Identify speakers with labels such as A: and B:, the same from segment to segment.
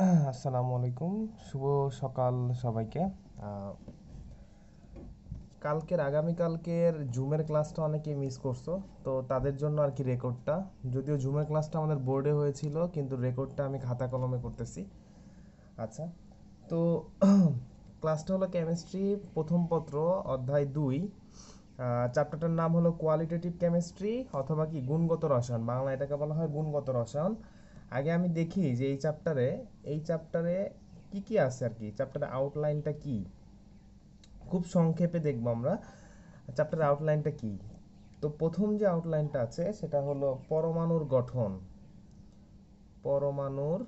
A: আসসালামু আলাইকুম, শুভ সকাল সবাইকে। আহ, আগামীকালকের জুমের ক্লাসটা অনেকে মিস করছো, তো তাদের জন্য আর কি রেকর্ডটা। যদিও জুমের ক্লাসটা আমাদের বোর্ডে হয়েছিল, কিন্তু রেকর্ডটা আমি খাতা কলমে করতেছি। আচ্ছা, তো ক্লাসটা হলো কেমিস্ট্রি প্রথম পত্র, অধ্যায় 2। চ্যাপ্টারটার নাম হলো কোয়ালিটেটিভ কেমিস্ট্রি, অথবা কি গুণগত রসায়ন, বাংলা এটাকে বলা হয় গুণগত রসায়ন। আগে আমি দেখি যে এই চ্যাপ্টারে কি কি আছে আর কি, চ্যাপ্টারের আউটলাইনটা কি, খুব সংক্ষেপে দেখবো আমরা চ্যাপ্টারের আউটলাইনটা কি। তো প্রথম যে আউটলাইনটা আছে সেটা হলো পরমাণুর গঠন। পরমাণুর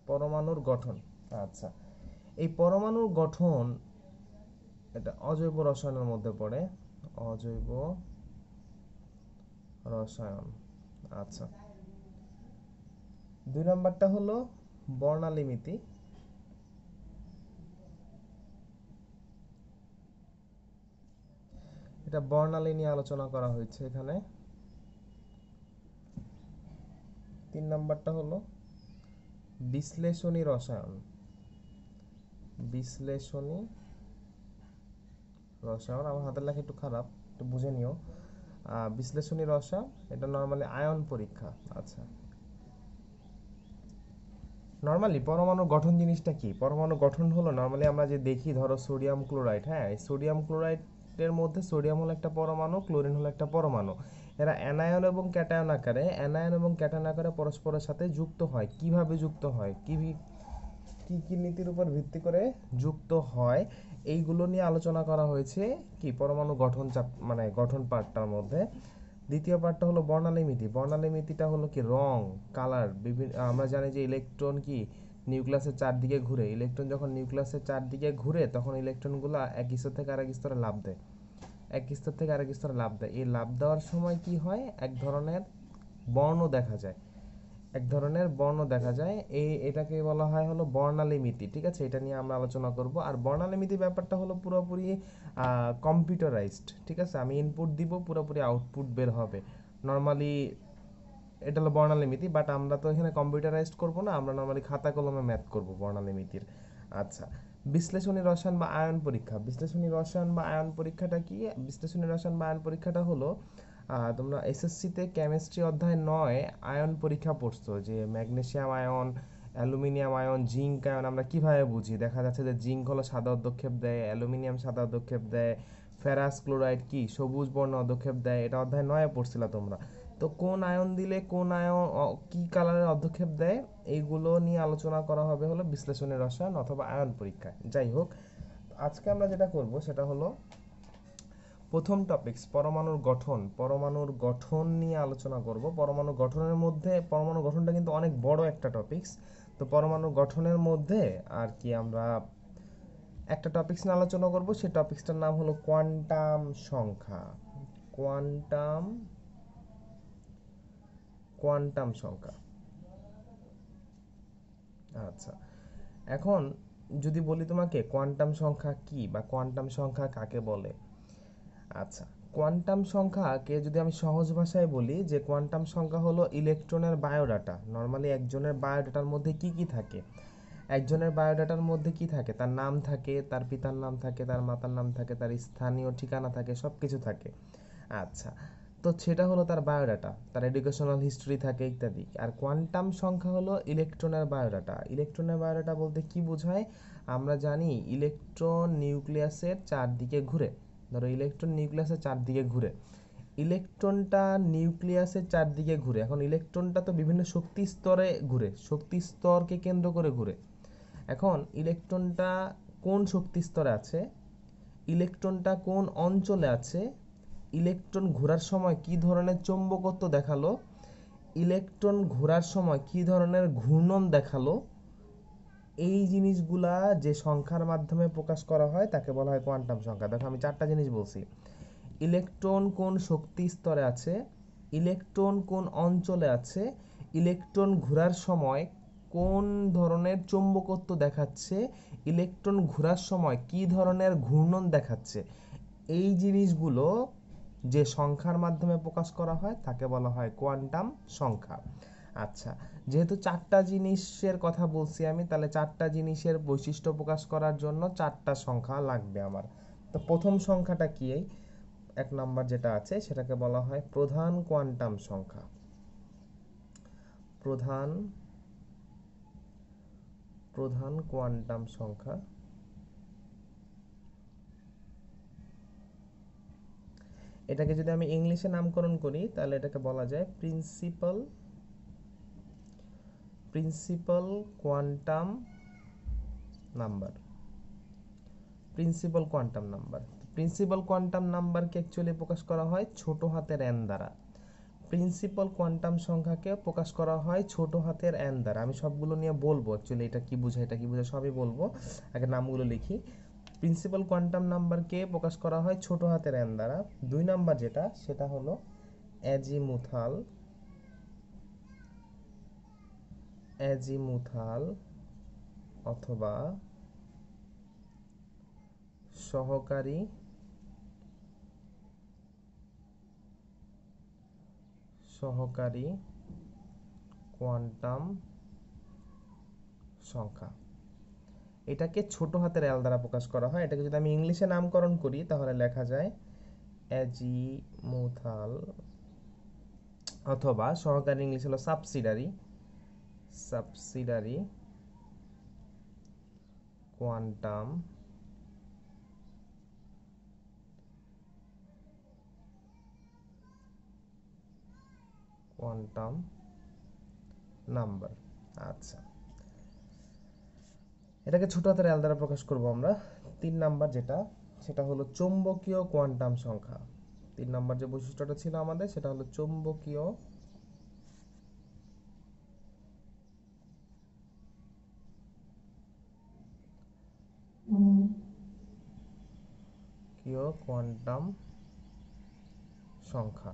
A: পরমাণুর গঠন। আচ্ছা, এই পরমাণুর গঠন এটা অজৈব রসায়নের মধ্যে পড়ে। অজৈব রসায়ন। আচ্ছা, 2 নম্বরটা হলো বর্ণালীমিতি। এটা বর্ণালী নিয়ে আলোচনা করা হয়েছে এখানে। 3 নম্বরটা হলো বিশ্লেষণী রসায়ন। বিশ্লেষণী রসায়ন, আমার হাতের লেখা একটু খারাপ, একটু বুঝে নিও। বিশ্লেষণী রসায়ন এটা নর্মালি আয়ন পরীক্ষা। আচ্ছা, নর্মালি পরমাণু গঠন জিনিসটা কি? পরমাণু গঠন হলো নর্মালি আমরা যে দেখি, ধরো সোডিয়াম ক্লোরাইড। হ্যাঁ, এই সোডিয়াম ক্লোরাইডের মধ্যে সোডিয়াম হলো একটা পরমাণু, ক্লোরিন হলো একটা পরমাণু। এরা অ্যানায়ন এবং ক্যাটায়ন আকারে পরস্পরের সাথে যুক্ত হয়। কিভাবে যুক্ত হয়, কি কি কি নীতির উপর ভিত্তি করে যুক্ত হয়, এইগুলো নিয়ে আলোচনা করা হয়েছে কি পরমাণু গঠন মানে গঠন পার্টটার মধ্যে। দ্বিতীয় পার্টটা হলো বর্ণালীমিতি। বর্ণালীমিতিটা হলো কি রং, কালার। বিভিন্ন আমরা জানি যে ইলেকট্রন কি নিউক্লিয়াসের চারদিকে ঘুরে। ইলেকট্রন যখন নিউক্লিয়াসের চারদিকে ঘুরে তখন ইলেকট্রনগুলো এক স্তর থেকে আরেক স্তরে লাফ দেয়। এই লাফ দেওয়ার সময় কি হয়, বর্ণ দেখা যায় এক ধরনের বর্ণ দেখা যায়। এটাকে বলা হয় হলো বর্ণালীমিতি। ঠিক আছে, এটা নিয়ে আমরা আলোচনা করব। আর বর্ণালীমিতি ব্যাপারটা হলো পুরোপুরি কম্পিউটারাইজড। ঠিক আছে, আমি ইনপুট দিব, পুরোপুরি আউটপুট বের হবে নর্মালি। এটা হলো বর্ণালীমিতি, বাট আমরা তো এখানে কম্পিউটারাইজড করব না, আমরা নর্মালি খাতা কলমে ম্যাথ করব বর্ণালীমিতির। আচ্ছা, বিশ্লেষণী রসায়ন বা আয়ন পরীক্ষা। বিশ্লেষণী রসায়ন বা আয়ন পরীক্ষাটা কি? বিশ্লেষণী রসায়ন বা আয়ন পরীক্ষাটা হলো তোমরা এসএসসিতে কেমিস্ট্রি অধ্যায় 9 আয়ন পরীক্ষা পড়ছো, যে magnesium ion, aluminium ion, zinc ion আমরা কিভাবে বুঝি। দেখা যাচ্ছে যে জিঙ্ক হলো সাদা অধ্যক্ষেপ দেয়, অ্যালুমিনিয়াম সাদা অধ্যক্ষেপ দেয়, ফেরাস ক্লোরাইড কি সবুজ বর্ণ অধ্যক্ষেপ দেয়। এটা অধ্যায় 9 পড়ছিলা তোমরা। তো কোন আয়ন দিলে কোন আয়ন কি কালারের অধ্যক্ষেপ দেয়, এইগুলো নিয়ে আলোচনা করা হবে হলো বিশ্লেষণী রসায়ন অথবা আয়ন পরীক্ষায়। যাই হোক, আজকে আমরা যেটা করব সেটা হলো প্রথম টপিকস পরমাণুর গঠন। পরমাণুর গঠন নিয়ে আলোচনা করব। পরমাণু গঠনটা কিন্তু অনেক বড় একটা টপিকস। তো পরমাণু গঠনের মধ্যে আর কি আমরা একটা টপিকস নিয়ে আলোচনা করব, সেই টপিকসটার নাম হলো কোয়ান্টাম সংখ্যা। কোয়ান্টাম কোয়ান্টাম সংখ্যা। আচ্ছা, এখন যদি বলি তোমাকে কোয়ান্টাম সংখ্যা কি বা কোয়ান্টাম সংখ্যা কাকে বলে। আচ্ছা, কোয়ান্টাম সংখ্যাকে যদি আমি সহজ ভাষায় বলি, যে কোয়ান্টাম সংখ্যা হলো ইলেকট্রনের বায়োডাটা। নর্মালি একজনের বায়োডাটার মধ্যে কি কি থাকে, তার নাম থাকে, তার পিতার নাম থাকে, তার মাতার নাম থাকে, তার স্থানীয় ঠিকানা থাকে, সব কিছু থাকে। আচ্ছা, তো সেটা হলো তার বায়োডাটা, তার এডুকেশনাল হিস্ট্রি থাকে ইত্যাদি। আর কোয়ান্টাম সংখ্যা হলো ইলেকট্রনের বায়োডাটা। ইলেকট্রনের বায়োডাটা বলতে কি বোঝায়? আমরা জানি ইলেকট্রন নিউক্লিয়াসের চারদিকে ঘুরে। ধরো ইলেকট্রন নিউক্লিয়াসের চারদিকে ঘুরে, ইলেকট্রনটা নিউক্লিয়াসের চারদিকে ঘুরে। এখন ইলেকট্রনটা তো বিভিন্ন শক্তি স্তরে ঘুরে, শক্তি স্তরকে কেন্দ্র করে ঘুরে। এখন ইলেকট্রনটা কোন শক্তি স্তরে আছে, ইলেকট্রনটা কোন অঞ্চলে আছে, ইলেকট্রন ঘোরার সময় কি ধরনের চৌম্বকত্ব দেখালো, ইলেকট্রন ঘোরার সময় কি ধরনের ঘূর্ণন দেখালো, এই জিনিসগুলা যে সংখ্যার মাধ্যমে প্রকাশ করা হয় তাকে বলা হয় কোয়ান্টাম সংখ্যা। দেখো আমি 4টা জিনিস বলছি। ইলেকট্রন কোন শক্তি স্তরে আছে, ইলেকট্রন কোন অঞ্চলে আছে, ইলেকট্রন ঘোরার সময় কোন ধরনের চৌম্বকত্ব দেখাচ্ছে, ইলেকট্রন ঘোরার সময় কি ধরনের ঘূর্ণন দেখাচ্ছে, এই জিনিসগুলো যে সংখ্যার মাধ্যমে প্রকাশ করা হয় তাকে বলা হয় কোয়ান্টাম সংখ্যা। আচ্ছা, যেহেতু চারটা জিনিসের কথা বলছি আমি, তাহলে চারটা জিনিসের বৈশিষ্ট্য প্রকাশ করার জন্য চারটা সংখ্যা লাগবে আমার। তো প্রথম সংখ্যাটা কি? এক নাম্বার যেটা আছে সেটাকে বলা হয় প্রধান কোয়ান্টাম সংখ্যা। প্রধান প্রধান কোয়ান্টাম সংখ্যা। এটাকে যদি আমি ইংলিশে নামকরণ করি তাহলে এটাকে বলা যায় principal quantum number. Principal quantum number. Principal quantum নাম্বারকে অ্যাকচুয়ালি প্রকাশ করা হয় ছোট হাতের এন দ্বারা। প্রিন্সিপাল কোয়ান্টাম সংখ্যাকে প্রকাশ করা হয় ছোট হাতের এন দ্বারা। আমি সবগুলো নিয়ে বলবো অ্যাকচুয়ালি এটা কি বোঝায়, এটা কি বোঝায় সবই বলবো। আগে নামগুলো লিখি। প্রিন্সিপাল কোয়ান্টাম নাম্বারকে প্রকাশ করা হয় ছোট হাতের এন দ্বারা। দুই নাম্বার যেটা, সেটা হলো অ্যাজিমুথাল অথবা সহকারী কোয়ান্টাম সংখ্যা। এটাকে ছোট হাতের এল দ্বারা প্রকাশ করা হয়। এটাকে যদি আমি ইংলিশে নামকরণ করি তাহলে লেখা যায় অ্যাজিমুথাল অথবা সহকারী ইংলিশ হলো সাবসিডারি কোয়ান্টাম নাম্বার। আচ্ছা, এটাকে ছোট হাতের এল দ্বারা প্রকাশ করব আমরা। তিন নাম্বার যেটা, সেটা হলো চৌম্বকীয় কোয়ান্টাম সংখ্যা। তিন নাম্বার যে বৈশিষ্ট্যটা ছিল আমাদের সেটা হলো চৌম্বকীয় কোয়ান্টাম সংখ্যা।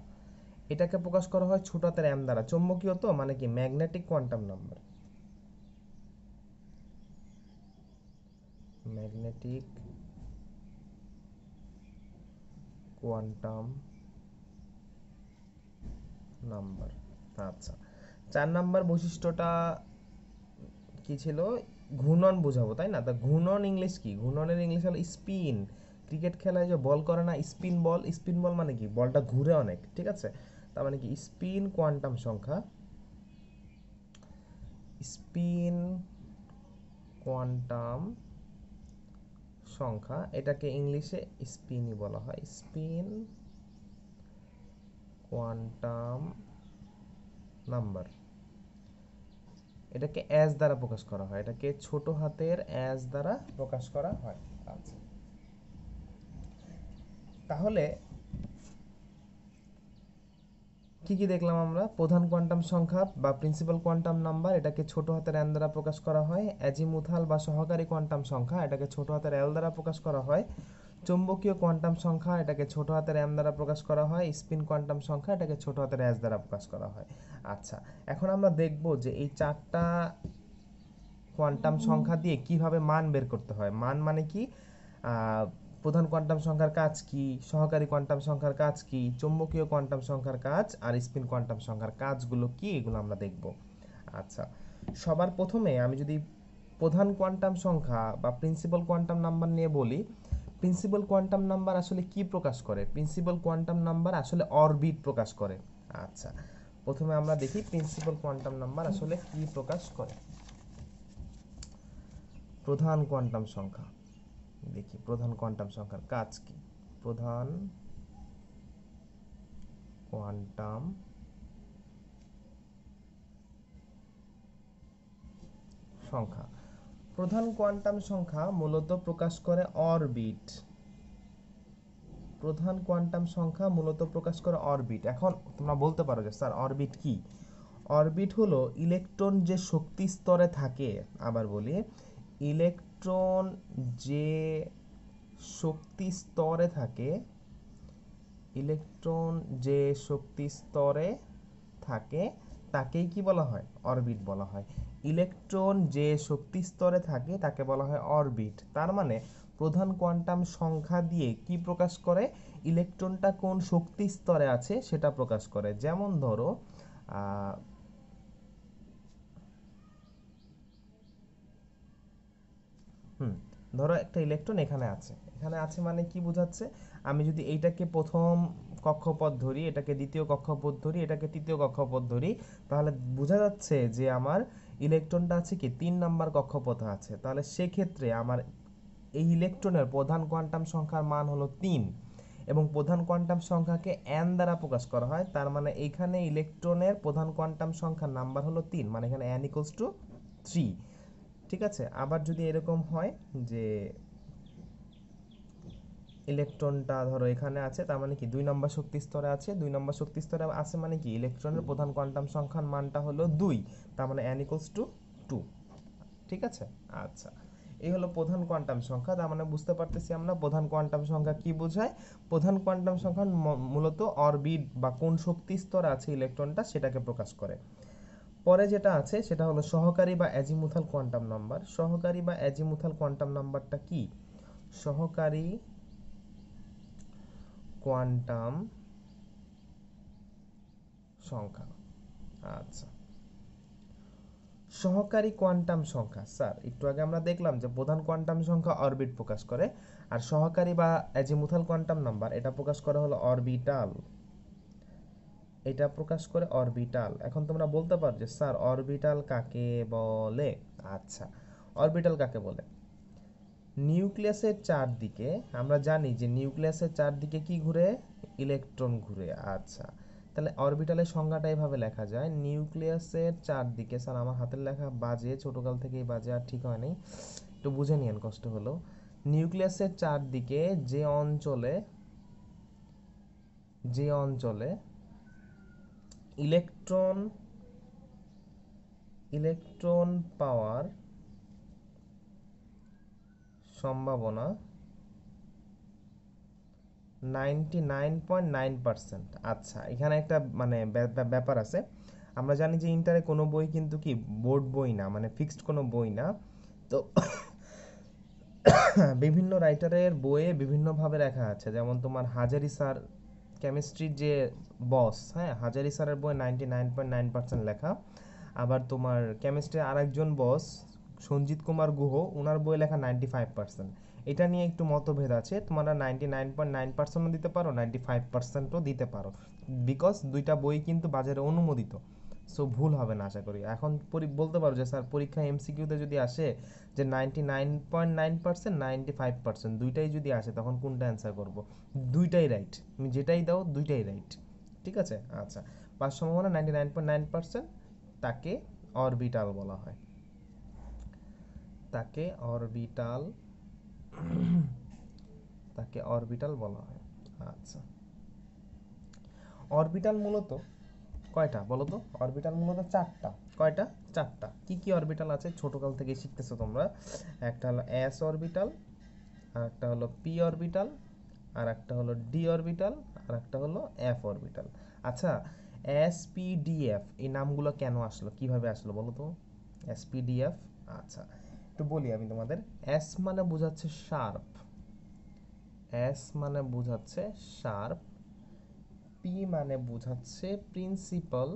A: এটাকে প্রকাশ করা হয় ছোট হাতের এম দ্বারা। চৌম্বকীয় তো মানে কি magnetic quantum number. Magnetic quantum number. আচ্ছা, চার নাম্বার বৈশিষ্ট্যটা কি ছিল? ঘূর্ণন বোঝাবো, তাই না? তা ঘূর্ণন ইংলিশ কি? ঘূর্ণনের ইংলিশ হলো স্পিন। ক্রিকেট খেলায় যে বল করে না স্পিন বল, স্পিন বল মানে কি বলটা ঘুরে অনেক, ঠিক আছে? তার মানে কি স্পিন কোয়ান্টাম সংখ্যা, স্পিন কোয়ান্টাম সংখ্যা, এটাকে ইংলিশে স্পিনই বলা হয়, স্পিন কোয়ান্টাম নাম্বার। এটাকে এস দ্বারা প্রকাশ করা হয়, এটাকে ছোট হাতের এস দ্বারা প্রকাশ করা হয়। আচ্ছা, তাহলে কি কি দেখলাম আমরা? প্রধান কোয়ান্টাম সংখ্যা বা প্রিন্সিপাল কোয়ান্টাম নাম্বার, এটাকে ছোট হাতের এন দ্বারা প্রকাশ করা হয়। অ্যাজিমুথাল বা সহকারী কোয়ান্টাম সংখ্যা, এটাকে ছোট হাতের এল দ্বারা প্রকাশ করা হয়। চৌম্বকীয় কোয়ান্টাম সংখ্যা, এটাকে ছোট হাতের এম দ্বারা প্রকাশ করা হয়। স্পিন কোয়ান্টাম সংখ্যা, এটাকে ছোট হাতের এস দ্বারা প্রকাশ করা হয়। আচ্ছা, এখন আমরা দেখব যে এই চারটা কোয়ান্টাম সংখ্যা দিয়ে কিভাবে মান বের করতে হয়। মান মানে কি? প্রধান কোয়ান্টাম সংখ্যার কাজ কি, সহকারী কোয়ান্টাম সংখ্যার কাজ কি, চৌম্বকীয় কোয়ান্টাম সংখ্যার কাজ আর স্পিন কোয়ান্টাম সংখ্যার কাজগুলো কি, এগুলো আমরা দেখব। আচ্ছা, সবার প্রথমে আমি যদি প্রধান কোয়ান্টাম সংখ্যা বা প্রিন্সিপাল কোয়ান্টাম নাম্বার নিয়ে বলি, প্রিন্সিপাল কোয়ান্টাম নাম্বার আসলে কি প্রকাশ করে? প্রিন্সিপাল কোয়ান্টাম নাম্বার আসলে অরবিট প্রকাশ করে। আচ্ছা, প্রথমে আমরা দেখি প্রিন্সিপাল কোয়ান্টাম নাম্বার আসলে কি প্রকাশ করে। প্রধান কোয়ান্টাম সংখ্যা দেখি, প্রধান কোয়ান্টাম সংখ্যার কাজ কি? প্রধান কোয়ান্টাম সংখ্যা। প্রধান কোয়ান্টাম সংখ্যা মূলত প্রকাশ করে অরবিট। প্রধান কোয়ান্টাম সংখ্যা মূলত প্রকাশ করে অরবিট। এখন তোমরা বলতে পারো যে স্যার অরবিট কি? অরবিট হলো ইলেকট্রন যে শক্তি স্তরে থাকে, আবার বলি, ইলেকট্রন যে শক্তি স্তরে থাকে, ইলেকট্রন যে শক্তি স্তরে থাকে তাকেই কি বলা হয়? অরবিট বলা হয়। ইলেকট্রন যে শক্তি স্তরে থাকে তাকে বলা হয় অরবিট। তার মানে প্রধান কোয়ান্টাম সংখ্যা দিয়ে কি প্রকাশ করে? ইলেকট্রনটা কোন শক্তি স্তরে আছে সেটা প্রকাশ করে। যেমন ধরো ধরো একটা ইলেকট্রন এখানে আছে, এখানে আছে মানে কি বোঝাচ্ছে, আমি যদি এইটাকে প্রথম কক্ষপথ ধরি, এটাকে দ্বিতীয় কক্ষপথ ধরি, এটাকে তৃতীয় কক্ষপথ ধরি, তাহলে বোঝা যাচ্ছে যে আমার ইলেকট্রনটা আছে কি 3 নাম্বার কক্ষপথে আছে। তাহলে সেক্ষেত্রে আমার এই ইলেকট্রনের প্রধান কোয়ান্টাম সংখ্যার মান হলো 3, এবং প্রধান কোয়ান্টাম সংখ্যাকে n দ্বারা প্রকাশ করা হয়। তার মানে এইখানে ইলেকট্রনের প্রধান কোয়ান্টাম সংখ্যার নাম্বার হলো 3, মানে এখানে n = 3। ঠিক আছে, আবার যদি এরকম হয় যে ইলেকট্রনটা ধরো এখানে আছে, তার মানে কি 2 নম্বর শক্তি স্তরে আছে, 2 নম্বর শক্তি স্তরে আছে মানে কি ইলেকট্রনের প্রধান কোয়ান্টাম সংখ্যার মানটা হলো 2, তার মানে n = 2। ঠিক আছে, আচ্ছা, এই হলো প্রধান কোয়ান্টাম সংখ্যা। তার মানে বুঝতে পারতেছি আমরা প্রধান কোয়ান্টাম সংখ্যা কি বোঝায়। প্রধান কোয়ান্টাম সংখ্যা মূলত অরবিট বা কোন শক্তি স্তরে আছে ইলেকট্রনটা সেটাকে প্রকাশ করে। পরে যেটা আছে সেটা হলো সহকারী বা অ্যাজিমুথাল কোয়ান্টাম নাম্বার। সহকারী বা অ্যাজিমুথাল কোয়ান্টাম নাম্বারটা কি? সহকারী কোয়ান্টাম সংখ্যা। আচ্ছা, সহকারী কোয়ান্টাম সংখ্যা, স্যার একটু আগে আমরা দেখলাম যে প্রধান কোয়ান্টাম সংখ্যা অরবিট প্রকাশ করে, আর সহকারী বা অ্যাজিমুথাল কোয়ান্টাম নাম্বার এটা প্রকাশ করা হলো অরবিটাল, এটা প্রকাশ করে অরবিটাল। এখন তোমরা বলতে পারো যে স্যার অরবিটাল কাকে বলে? আচ্ছা, অরবিটাল কাকে বলে, নিউক্লিয়াসের চারদিকে, আমরা জানি যে নিউক্লিয়াসের চারদিকে কি ঘুরে? ইলেকট্রন ঘুরে। আচ্ছা, তাহলে অরবিটালের সংজ্ঞাটা এভাবে লেখা যায়, নিউক্লিয়াসের চারদিকে, স্যার আমার হাতের লেখা বাজে, ছোটকাল থেকেই বাজে, আর ঠিক হয় নাই, একটু বুঝে নিয়েন, কষ্ট হলো। নিউক্লিয়াসের চারদিকে যে অঞ্চলে ইলেকট্রন পাওয়ার সম্ভাবনা 99.9%। আচ্ছা, এখানে একটা মানে ব্যাপার আছে। আমরা জানি যে ইন্টারে কোনো বই কিন্তু কি বোর্ড বই না, মানে ফিক্সড কোনো বই না। তো বিভিন্ন রাইটারের বইয়ে বিভিন্নভাবে লেখা আছে, যেমন তোমার হাজারি স্যার কেমিস্ট্রির যে বস, হ্যাঁ, হাজারি স্যারের বই 99.9% লেখা। আবার তোমার কেমিস্ট্রির আরেকজন বস সঞ্জিত কুমার গুহ, ওনার বই লেখা 95%। এটা নিয়ে একটু মতভেদ আছে, তোমরা 99.9%ও দিতে পারো, 95%ও দিতে পারো, বিকজ দুইটা বই কিন্তু বাজারে অনুমোদিত। সো ভুল হবে না আশা করি। এখন বলতে পারো যে স্যার পরীক্ষা এমসিকিউতে যদি আসে যে 99.9%, 95% দুইটাই যদি আসে, তখন কোনটা অ্যান্সার করব? দুইটাই রাইট, তুমি যেটাই দাও দুইটাই রাইট। ঠিক আছে, আচ্ছা, পাস সম্ভাবনা 99.9%, তাকে অরবিটাল বলা হয়, তাকে অরবিটাল তাকে অরবিটাল বলা হয়। আচ্ছা, অরবিটাল মূলত কয়টা বলো তো? অরবিটাল মূলত চারটা। কয়টা? চারটা। কি কি অরবিটাল আছে ছোটকাল থেকে শিখতেছো তোমরা? একটা হলো এস অরবিটাল, আর একটা হলো পি অরবিটাল, আর একটা হলো ডি অরবিটাল, আর একটা হলো এফ অরবিটাল। আচ্ছা, এস পি ডি এফ এই নামগুলো কেন আসলো, কিভাবে আসলো বলো তো? এস পি ডি এফ, আচ্ছা একটু বলি আমি তোমাদের। এস মানে বোঝাচ্ছে শার্প, এস মানে বোঝাচ্ছে শার্প, পি মানে বোঝাচ্ছে প্রিন্সিপাল,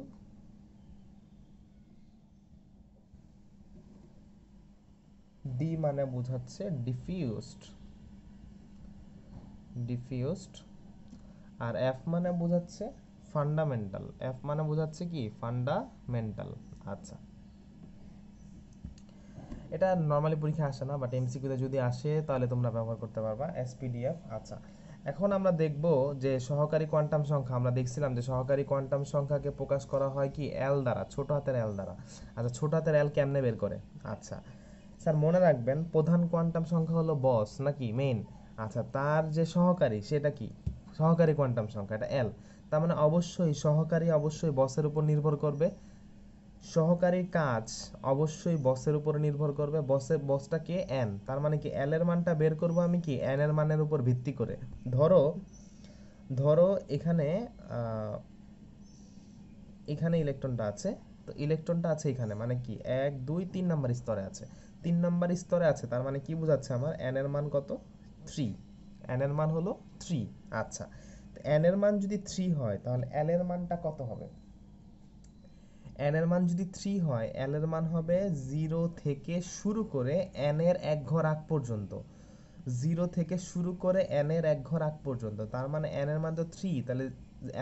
A: ডি মানে বোঝাচ্ছে ডিফিউজড, আর এফ মানে বোঝাচ্ছে ফান্ডামেন্টাল। এফ মানে বোঝাচ্ছে কি? ফান্ডামেন্টাল। আচ্ছা, এটা নর্মালি পরীক্ষা আসে না, বাট এমসিকিউতে যদি আসে তাহলে তোমরা ব্যবহার করতে পারবা এসপিডিএফ। আচ্ছা, এখন আমরা দেখব যে সহকারী কোয়ান্টাম সংখ্যা, আমরা দেখছিলাম যে সহকারী কোয়ান্টাম সংখ্যাকে প্রকাশ করা হয় কি এল দ্বারা, ছোট হাতের এল দ্বারা। আচ্ছা, ছোট হাতের এল কেমনে বের করে? আচ্ছা স্যার মনে রাখবেন প্রধান কোয়ান্টাম সংখ্যা হলো বস নাকি মেইন। আচ্ছা, তার যে সহকারী সেটা কি? সহকারী কোয়ান্টাম সংখ্যা, এটা এল। তার মানে অবশ্যই সহকারী অবশ্যই বসের উপর নির্ভর করবে, সহকারীর কাজ অবশ্যই বসের উপর নির্ভর করবে। বসটা কে? এন। তার মানে কি এল এর মানটা বের করব আমি কি এন এর মানের উপর ভিত্তি করে। ধরো ধরো এখানে এখানে ইলেকট্রনটা আছে, তো ইলেকট্রনটা আছে এখানে, মানে কি 1 2 3 নাম্বার স্তরে আছে, 3 নাম্বার স্তরে আছে, তার মানে কি বোঝাচ্ছে আমার এন এর মান কত? 3। এন এর মান হলো 3। আচ্ছা, এন এর মান যদি 3 হয় তাহলে এল এর মানটা কত হবে? n এর মান যদি 3 হয় l এর মান হবে 0 থেকে শুরু করে n এর এক ঘর আগ পর্যন্ত, 0 থেকে শুরু করে n এর এক ঘর আগ পর্যন্ত। তার মানে n এর মান তো 3, তাহলে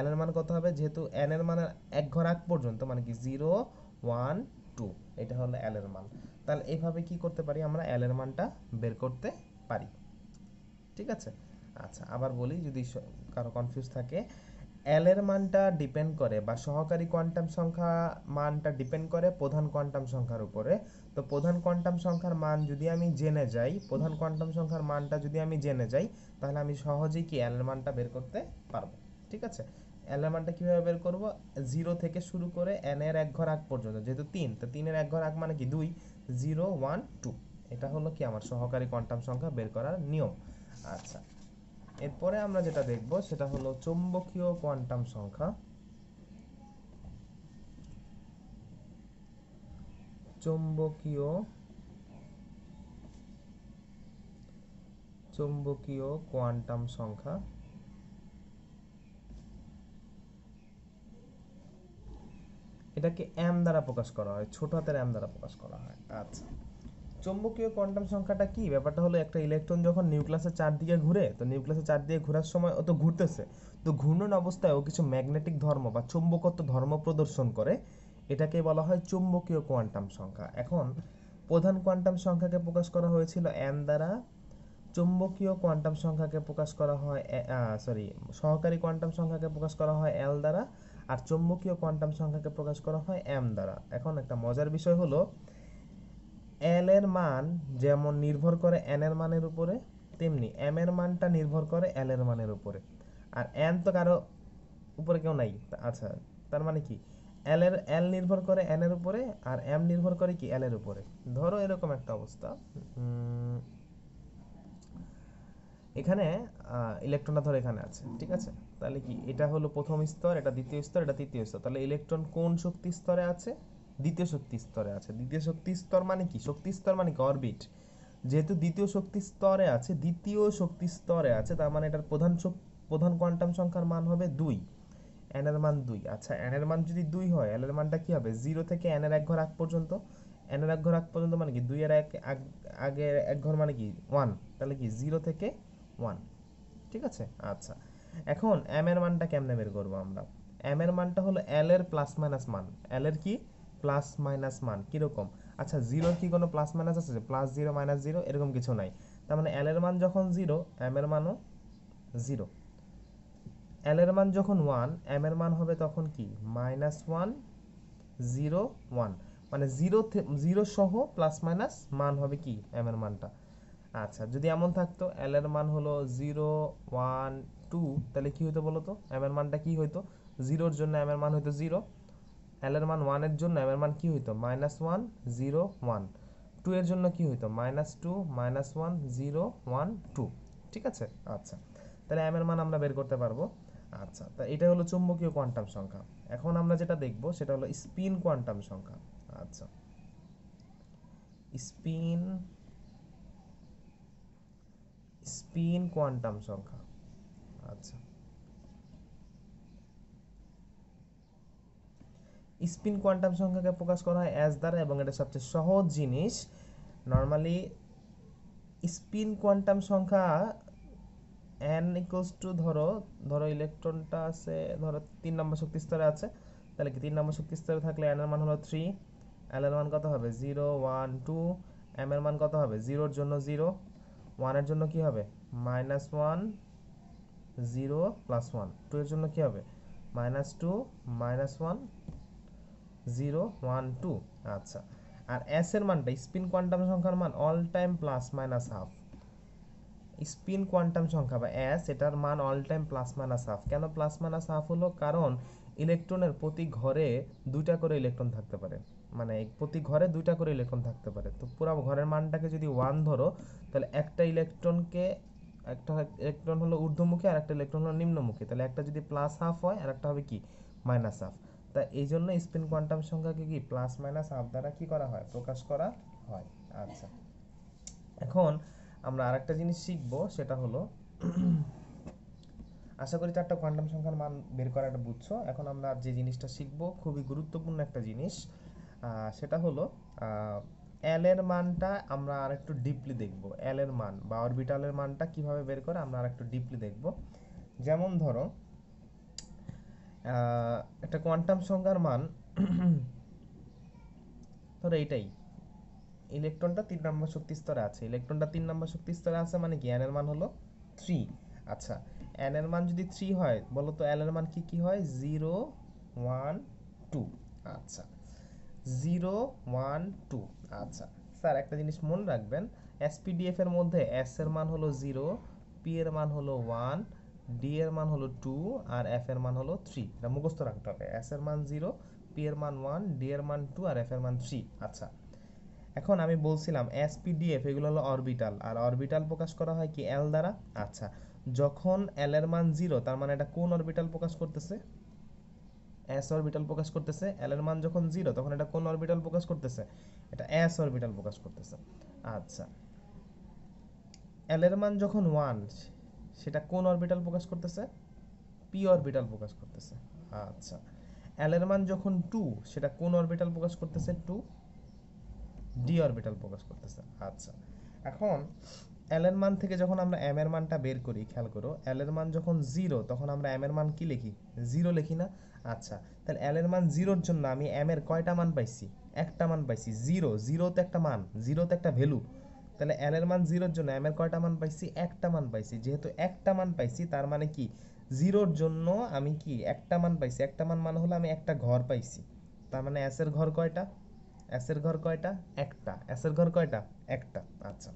A: l এর মান কত হবে? যেহেতু n এর মান এক ঘর আগ পর্যন্ত মানে কি 0 1 2, এটা হলো l এর মান। তাহলে এইভাবে কি করতে পারি আমরা? l এর মানটা বের করতে পারি। ঠিক আছে। আচ্ছা, আবার বলি যদি কারো কনফিউজ থাকে, l এর মানটা ডিপেন্ড করে বা সহকারী কোয়ান্টাম সংখ্যা মানটা ডিপেন্ড করে প্রধান কোয়ান্টাম সংখ্যার উপরে। তো প্রধান কোয়ান্টাম সংখ্যার মান যদি আমি জেনে যাই, প্রধান কোয়ান্টাম সংখ্যার মানটা যদি আমি জেনে যাই, তাহলে আমি সহজেই কি l এর মানটা বের করতে পারবো। ঠিক আছে। l এর মানটা কিভাবে বের করব? 0 থেকে শুরু করে n এর এক ঘর আগ পর্যন্ত, যেহেতু 3, তো 3 এর এক ঘর আগ মানে কি 2, 0 1 2, এটা হলো কি আমার সহকারী কোয়ান্টাম সংখ্যা বের করার নিয়ম। আচ্ছা, এরপরে আমরা যেটা দেখব সেটা হলো চৌম্বকীয় কোয়ান্টাম সংখ্যা। চৌম্বকীয় কোয়ান্টাম সংখ্যা, এটাকে m দ্বারা প্রকাশ করা হয়, ছোট হাতের m দ্বারা প্রকাশ করা হয়। আচ্ছা, চৌম্বকীয় কোয়ান্টাম সংখ্যাটা কি? ব্যাপারটা হলো একটা ইলেকট্রন যখন নিউক্লিয়াসের চারদিকে ঘুরে, তো নিউক্লিয়াসের চারদিকে ঘোরার সময় ও তো ঘুরতেছে, তো ঘূর্ণন অবস্থায় ও কিছু ম্যাগনেটিক ধর্ম বা চৌম্বকত্ব ধর্ম প্রদর্শন করে, এটাকে বলা হয় চৌম্বকীয় কোয়ান্টাম সংখ্যা। এখন প্রধান কোয়ান্টাম সংখ্যাকে প্রকাশ করা হয়েছিল n দ্বারা, চৌম্বকীয় কোয়ান্টাম সংখ্যাকে প্রকাশ করা হয় সহকারী কোয়ান্টাম সংখ্যাকে প্রকাশ করা হয় l দ্বারা, আর চৌম্বকীয় কোয়ান্টাম সংখ্যাকে প্রকাশ করা হয় m দ্বারা। এখন একটা মজার বিষয় হলো, l এর মান যেমন নির্ভর করে n এর মানের উপরে, তেমনি m এর মানটা নির্ভর করে l এর মানের উপরে। আর n তো কারো উপরে কেউ নাই। আচ্ছা, তার মানে কি l নির্ভর করে n এর উপরে, আর m নির্ভর করে কি l এর উপরে। ধরো এরকম একটা অবস্থা, এখানে ইলেকট্রনটা ধরো এখানে আছে। ঠিক আছে, তাহলে কি এটা হলো প্রথম স্তর, এটা দ্বিতীয় স্তর, এটা তৃতীয় স্তর। তাহলে ইলেকট্রন কোন শক্তি স্তরে আছে? দ্বিতীয় শক্তি স্তরে আছে। দ্বিতীয় শক্তি স্তর মানে কি? শক্তি স্তর মানে কি? অরবিট। যেহেতু দ্বিতীয় শক্তি স্তরে আছে, তার মানে এটার প্রধান কোয়ান্টাম সংখ্যার মান হবে 2, n এর মান 2। আচ্ছা, n এর মান যদি 2 হয়, l এর মানটা কি হবে? 0 থেকে n এর এক ঘর আগ পর্যন্ত, n এর এক ঘর আগ পর্যন্ত মানে কি 2 এর আগে এক ঘর মানে কি 1, তাহলে কি 0 থেকে 1। ঠিক আছে। আচ্ছা, এখন m এর মানটা কেমনে বের করব আমরা? m এর মানটা হলো l এর প্লাস মাইনাস মান। l এর কি? প্লাস মাইনাস মান। কিরকম? আচ্ছা, 0 কি কোনো প্লাস মাইনাস আছে? প্লাস 0 মাইনাস 0 এরকম কিছু নাই। তার মানে l এর মান যখন 0, m এর মানও 0। l এর মান যখন 1, m এর মান হবে তখন কি? -1 0 1, মানে 0 সহ প্লাস মাইনাস মান হবে কি m এর মানটা। আচ্ছা, যদি এমন থাকতো l এর মান হলো 0 1 2, তাহলে কি হতো বলো তো? m এর মানটা কি হইতো? 0 এর জন্য m এর মান হইতো 0, l এর মান 1 এর জন্য m এর মান কি হইতো? -1 0 1, 2 এর জন্য কি হইতো? -2 -1 0 1 2। ঠিক আছে। আচ্ছা, তাহলে m এর মান আমরা বের করতে পারবো। আচ্ছা, তা এটা হলো চৌম্বকীয় কোয়ান্টাম সংখ্যা। এখন আমরা যেটা দেখব সেটা হলো স্পিন কোয়ান্টাম সংখ্যা। আচ্ছা, স্পিন কোয়ান্টাম সংখ্যা। আচ্ছা, স্পিন কোয়ান্টাম সংখ্যাকে প্রকাশ করা হয় s দ্বারা, এবং এটা সবচেয়ে সহজ জিনিস। নর্মালি স্পিন কোয়ান্টাম সংখ্যা n ইকুয়ালস টু, ধরো ইলেকট্রনটা আছে, ধরো 3 নম্বর শক্তি স্তরে আছে, তাহলে কি 3 নম্বর শক্তি স্তরে থাকলে n এর মান হলো 3, l এর মান কত হবে? 0 1 2, m এর মান কত হবে? 0 এর জন্য 0, 1 এর জন্য কি হবে? -1 0 +1, 2 এর জন্য কি হবে? -2 -1 0 1 2। আচ্ছা, আর s এর মানটা, স্পিন কোয়ান্টাম সংখ্যার মান all time plus minus half. Spin quantum সংখ্যা বা s, এটার মান all time plus minus half. কেন প্লাস মাইনাস হাফ হলো? কারণ ইলেকট্রনের প্রতি ঘরে 2টা করে ইলেকট্রন থাকতে পারে, মানে প্রতি ঘরে 2টা করে ইলেকট্রন থাকতে পারে। তো পুরো ঘরের মানটাকে যদি 1 ধরো, তাহলে একটা ইলেকট্রন হলো ঊর্ধ্বমুখী আর একটা ইলেকট্রন হলো নিম্নমুখী, তাহলে একটা যদি প্লাস হাফ হয় আর একটা হবে কি মাইনাস হাফ। তা এই জন্য স্পিন কোয়ান্টাম সংখ্যাকে কি প্লাস মাইনাস হাফ দ্বারা কি করা হয়? প্রকাশ করা হয়। আচ্ছা, এখন আমরা আরেকটা জিনিস শিখব, সেটা হলো আশা করি চারটা কোয়ান্টাম সংখ্যার মান বের করাটা বুঝছো। এখন আমরা যে জিনিসটা শিখবো খুবই গুরুত্বপূর্ণ একটা জিনিস, সেটা হলো এল এর মানটা আমরা আরেকটু ডিপলি দেখব। এল এর মান বা অরবিটালের মানটা কিভাবে বের করে আমরা আরেকটু ডিপলি দেখব। যেমন ধরো একটা কোয়ান্টাম সংখ্যার মান ধরো এইটাই, ইলেকট্রনটা 3 নম্বর শক্তি স্তরে আছে, ইলেকট্রনটা 3 নম্বর শক্তি স্তরে আছে মানে কি এন এর মান হলো 3। আচ্ছা, এন এর মান যদি 3 হয় বলো তো এল এর মান কি কি হয়? 0 1 2। আচ্ছা, 0 1 2। আচ্ছা স্যার, একটা জিনিস মনে রাখবেন, এসপিডিএফ এর মধ্যে এস এর মান হলো 0, পি এর মান হলো 1, ডি এর মান হলো 2 আর এফ এর মান হলো 3। এটা মুখস্থ রাখতে হবে, এস এর মান 0, পি এর মান 1, ডি এর মান 2 আর এফ এর মান 3। আচ্ছা, এখন আমি বলছিলাম এসপিডিএফ এগুলো হলো অরবিটাল, আর অরবিটাল প্রকাশ করা হয় কি এল দ্বারা। আচ্ছা, যখন এল এর মান 0 তার মানে এটা কোন অরবিটাল প্রকাশ করতেছে? এস অরবিটাল প্রকাশ করতেছে। এল এর মান যখন 0 তখন এটা কোন অরবিটাল প্রকাশ করতেছে? এটা এস অরবিটাল প্রকাশ করতেছে। আচ্ছা, এল এর মান যখন 1 সেটা কোন অরবিটাল প্রকাশ করতেছে? পি অরবিটাল প্রকাশ করতেছে। আচ্ছা, এল এর মান যখন 2 সেটা কোন অরবিটাল প্রকাশ করতেছে? 2 ডি অরবিটাল প্রকাশ করতেছে। আচ্ছা, এখন এল এর মান থেকে যখন আমরা এম এর মানটা বের করি, খেয়াল করো, এল এর মান যখন 0 তখন আমরা এম এর মান কি লিখি? 0 লিখি না? আচ্ছা, তাহলে এল এর মান 0 এর জন্য আমি এম এর কয়টা মান পাইছি? একটা মান পাইছি। 0 0 তে একটা মান, 0 তে একটা ভ্যালু, তাহলে এল এর মান 0 এর জন্য এম এর কয়টা মান পাইছি? একটা মান পাইছি। যেহেতু একটা মান পাইছি তার মানে কি 0 এর জন্য আমি কি একটা মান পাইছি, একটা মান মানে হলো আমি একটা ঘর পাইছি। তার মানে এস এর ঘর কয়টা? এস এর ঘর কয়টা? একটা। এস এর ঘর কয়টা? একটা। আচ্ছা,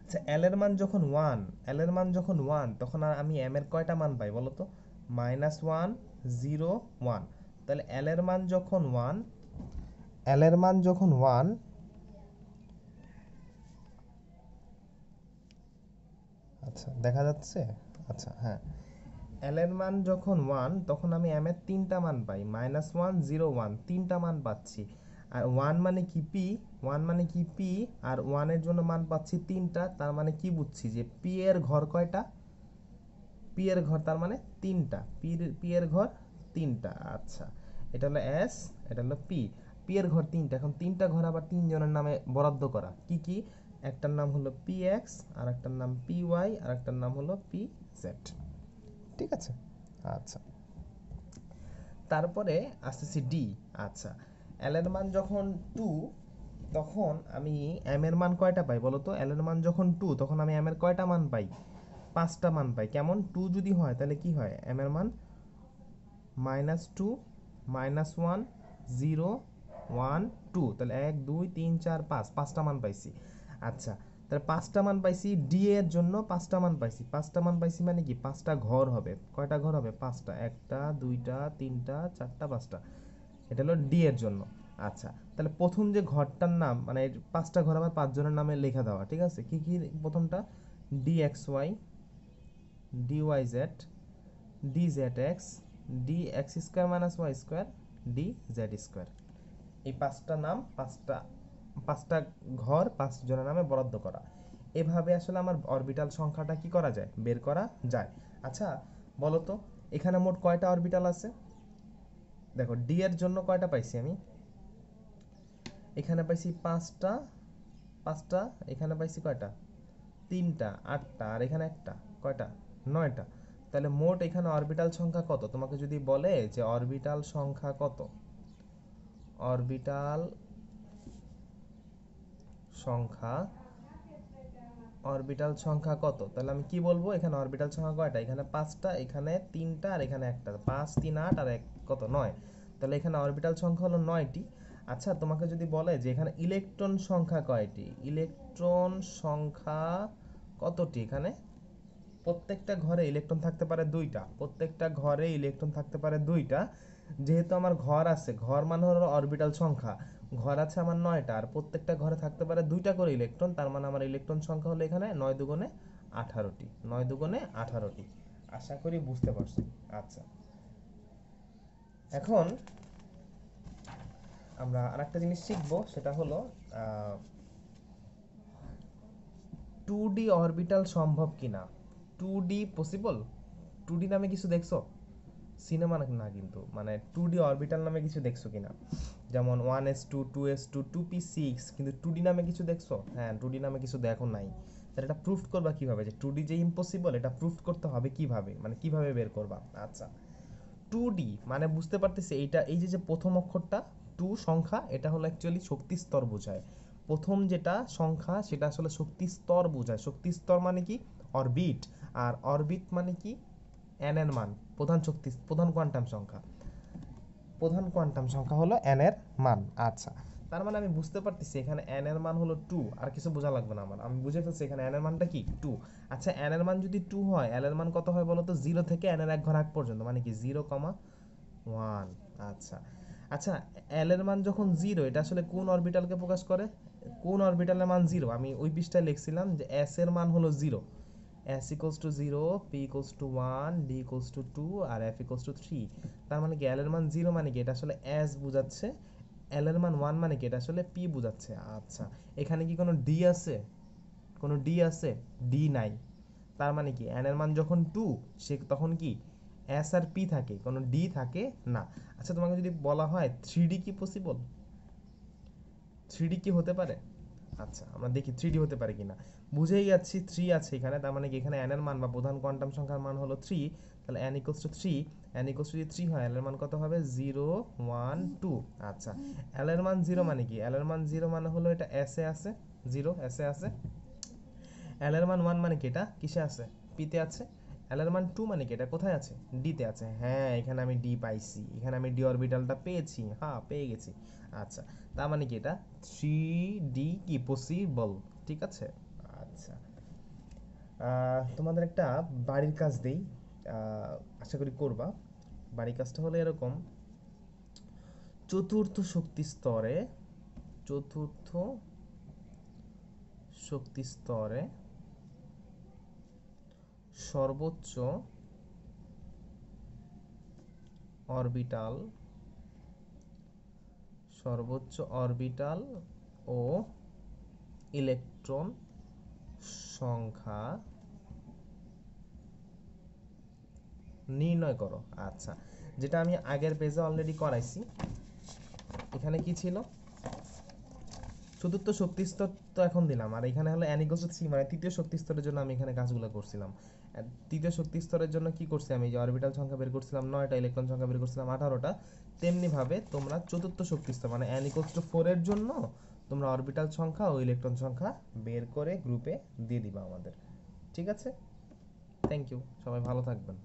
A: আচ্ছা, এল এর মান যখন 1, এল এর মান যখন 1 তখন আর আমি এম এর কয়টা মান পাই বলো তো? -1 0 1। তাহলে এল এর মান যখন 1, এল এর মান যখন 1, আচ্ছা দেখা যাচ্ছে? আচ্ছা হ্যাঁ, এল এর মান যখন 1 তখন আমি এম এর তিনটা মান পাই, -1 0 1, তিনটা মান পাচ্ছি। আর 1 মানে কি পি, 1 মানে কি পি, আর 1 এর জন্য মান পাচ্ছি তিনটা, তার মানে কি বুঝছি যে পি এর ঘর কয়টা? পি এর ঘর তার মানে তিনটা, পি এর ঘর তিনটা। আচ্ছা, এটা হলো এস, এটা হলো পি। পি এর ঘর তিনটা। এখন তিনটা ঘর আবার তিনজনের নামে বরাদ্দ করা। কি কি? একটার নাম হলো পি এক্স, আর একটার নাম পি ওয়াই, আর একটার নাম হলো পি জেড। ঠিক আছে? আচ্ছা, তারপরে আসতেছি ডি। আচ্ছা, এল এর মান যখন 2 তখন আমি এম এর মান কয়টা পাই বলো তো? এল এর মান যখন 2 তখন আমি এম এর কয়টা মান পাই? পাঁচটা মান পাই। কেমন? 2 যদি হয় তাহলে কি হয়? এম এর মান -2 -1 0 1 2, তাহলে 1 2 3 4 5, পাঁচটা মান পাইছি। আচ্ছা, তাহলে পাঁচটা মান পাইছি, ডি এর জন্য পাঁচটা মান পাইছি। পাঁচটা মান পাইছি মানে কি পাঁচটা ঘর হবে। কয়টা ঘর হবে? পাঁচটা। একটা দুইটা তিনটা চারটা পাঁচটা। এটা হলো ডি এর জন্য। আচ্ছা, তাহলে প্রথম যে ঘরটার নাম মানে পাঁচটা ঘর আমার পাঁচজনের নামে লেখা দেওয়া। ঠিক আছে? কি কি? প্রথমটা D X Y, D Y Z, D Z X, D X square minus Y square, D Z square. এই পাঁচটা নাম, পাঁচটা ঘর পাঁচ জনের নামে বরাদ্দ করা। এভাবে আসলে আমার অরবিটাল সংখ্যাটা কি করা যায়? বের করা যায়। আচ্ছা, বলো তো এখানে মোট কয়টা অরবিটাল আছে? দেখো, ডি এর জন্য কয়টা পাইছি আমি? এখানে পাইছি পাঁচটা, পাঁচটা। এখানে পাইছি কয়টা? তিনটা, আটটা, আর এখানে একটা, কয়টা? নয়টা। তাহলে মোট এখানে অরবিটাল সংখ্যা কত? তোমাকে যদি বলে যে অরবিটাল সংখ্যা কত, অরবিটাল সংখ্যা, অরবিটাল সংখ্যা কত, তাহলে আমি কি বলবো? এখানে অরবিটাল সংখ্যা কয়টা? এখানে পাঁচটা, এখানে তিনটা, আর এখানে একটা। 5 3 8 আর এক কত? 9। তাহলে এখানে অরবিটাল সংখ্যা হলো 9টি। আচ্ছা, তোমাকে যদি বলে যে এখানে ইলেকট্রন সংখ্যা কয়টি, ইলেকট্রন সংখ্যা কতটি? এখানে প্রত্যেকটা ঘরে ইলেকট্রন থাকতে পারে দুইটা, প্রত্যেকটা ঘরে ইলেকট্রন থাকতে পারে দুইটা। যেহেতু আমার ঘর আছে, ঘর মানে হলো অরবিটাল সংখ্যা, ঘর আছে আমার 9টা, আর প্রত্যেকটা ঘরে থাকতে পারে দুইটা করে ইলেকট্রন, তার মানে আমার ইলেকট্রন সংখ্যা হলো এখানে 9 দুগুণে 18টি, 9 দুগুণে 18টি। আশা করি বুঝতে পারছো। আচ্ছা, এখন আমরা আরেকটা জিনিস শিখবো, সেটা হলো 2D অরবিটাল সম্ভব কিনা। 2D possible? 2D নামে কিছু দেখছো? সিনেমা না কিন্তু, মানে 2D অরবিটাল নামে কিছু দেখছো কিনা? যেমন 1s2 2s2 2p6, কিন্তু 2D নামে কিছু দেখছো? হ্যাঁ, 2D নামে কিছু দেখো নাই। তাহলে এটা প্রুফ করবা কিভাবে যে 2D যে ইম্পসিবল, এটা প্রুফ করতে হবে কিভাবে, মানে কিভাবে বের করবা? আচ্ছা, 2D মানে বুঝতে পারতেছি এইটা, এই যে যে প্রথম অক্ষরটা 2 সংখ্যা, এটা হলো অ্যাকচুয়ালি শক্তি স্তর বোঝায়। প্রথম যেটা সংখ্যা সেটা আসলে শক্তি স্তর বোঝায়। শক্তি স্তর মানে কি? অরবিট। আর অরবিট মানে কি? n এর মান, প্রধান কোয়ান্টাম সংখ্যা। প্রধান কোয়ান্টাম সংখ্যা হলো n এর মান। আচ্ছা, তার মানে আমি বুঝতে পারতেছি এখানে n এর মান হলো 2, আর কিছু বোঝা লাগবে না আমার, আমি বুঝে ফেলছি এখানে n এর মানটা কি 2। আচ্ছা, n এর মান যদি 2 হয়, l এর মান কত হয় বলো তো? 0 থেকে n এর এক ঘর আগ পর্যন্ত, মানে কি 0,1। আচ্ছা আচ্ছা, l এর মান যখন 0, এটা আসলে কোন অরবিটালকে প্রকাশ করে? কোন অরবিটালের মান 0? আমি ওই পৃষ্ঠায় লিখছিলাম যে s এর মান হলো 0, s equals to 0, p equals to 1, d equals to 2 R f equals to 3। তার মানে কি l এর মান 0 মানে কি এটা আসলে s বোঝাচ্ছে, l এর মান 1 মানে কি এটা আসলে p বোঝাচ্ছে। আচ্ছা, এখানে কি কোনো d আছে? কোনো d আছে? d নাই। তার মানে কি n এর মান যখন 2, সে তখন কি s আর p থাকে, কোনো d থাকে না। আচ্ছা, তোমাকে যদি বলা হয় 3D কি পসিবল? 3D কি হতে পারে? আচ্ছা, আমরা দেখি 3D হতে পারে কিনা। বুঝেই যাচ্ছি 3 আছে এখানে, তার মানে কি এখানে n এর মান বা প্রধান কোয়ান্টাম সংখ্যার মান হলো 3। তাহলে n equals to 3, n equals to যদি 3 হয়, l এর মান কত হবে? 0 1 2। আচ্ছা, l এর মান 0 মানে কি? l এর মান 0 মানে হলো এটা s এ আছে, 0 s এ আছে। l এর মান 1 মানে কি এটা কিসে আছে? p তে আছে। l এর মান 2 মানে কি এটা কোথায় আছে? d তে আছে। হ্যাঁ, এখানে আমি d পাইছি, এখানে আমি d অরবিটালটা পেয়েছি, হ্যাঁ পেয়ে গেছি। আচ্ছা, তার মানে কি এটা 3D কি পসিবল? ঠিক আছে। আচ্ছা, তোমাদের একটা বাড়ির কাজ দেই, আশা করি করবা। বাড়ির কাজটা হলো এরকম: চতুর্থ শক্তি স্তরে, চতুর্থ শক্তি স্তরে সর্বোচ্চ অরবিটাল, সর্বোচ্চ অরবিটাল ও ইলেকট্রন সংখ্যা নির্ণয় করো। আচ্ছা, যেটা আমি আগের পেজে অলরেডি করাইছি। এখানে কি ছিল? চতুর্থ শক্তি স্তর তো এখন দিলাম, আর এখানে হলো n equals to 3, মানে তৃতীয় শক্তি স্তরের জন্য আমি এখানে কাজগুলো করছিলাম। তৃতীয় শক্তি স্তরের জন্য কি করছি আমি? যে অরবিটাল সংখ্যা বের করছিলাম 9টা, ইলেকট্রন সংখ্যা বের করছিলাম 18টা। তেমনি ভাবে তোমরা চতুর্থ শক্তি স্তর মানে n equals to 4 এর জন্য তোমরা অরবিটাল সংখ্যা ও ইলেকট্রন সংখ্যা বের করে গ্রুপে দিয়ে দিবা আমাদের। ঠিক আছে, থ্যাংক ইউ, সবাই ভালো থাকবেন।